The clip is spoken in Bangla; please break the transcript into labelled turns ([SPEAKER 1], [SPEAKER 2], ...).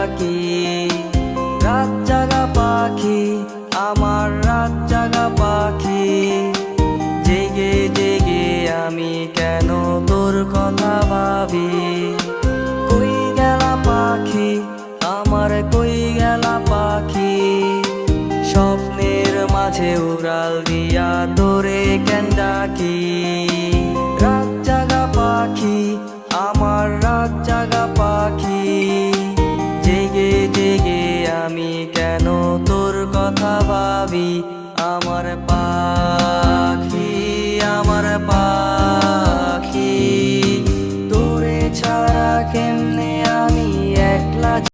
[SPEAKER 1] ডাকি। রাত জাগা পাখি, আমার রাত জাগা পাখি, জেগে জেগে আমি কেন তোর কথা ভাবি। কই গেলা পাখি, আমার কই গেলা পাখি, স্বপ্নের মাঝে উড়াল দিয়া তোরে কেন ডাকি। রাত জাগা পাখি, আমার রাত জাগা পাখি, জেগে জেগে আমি কেন তোর কথা ভাবি। আমার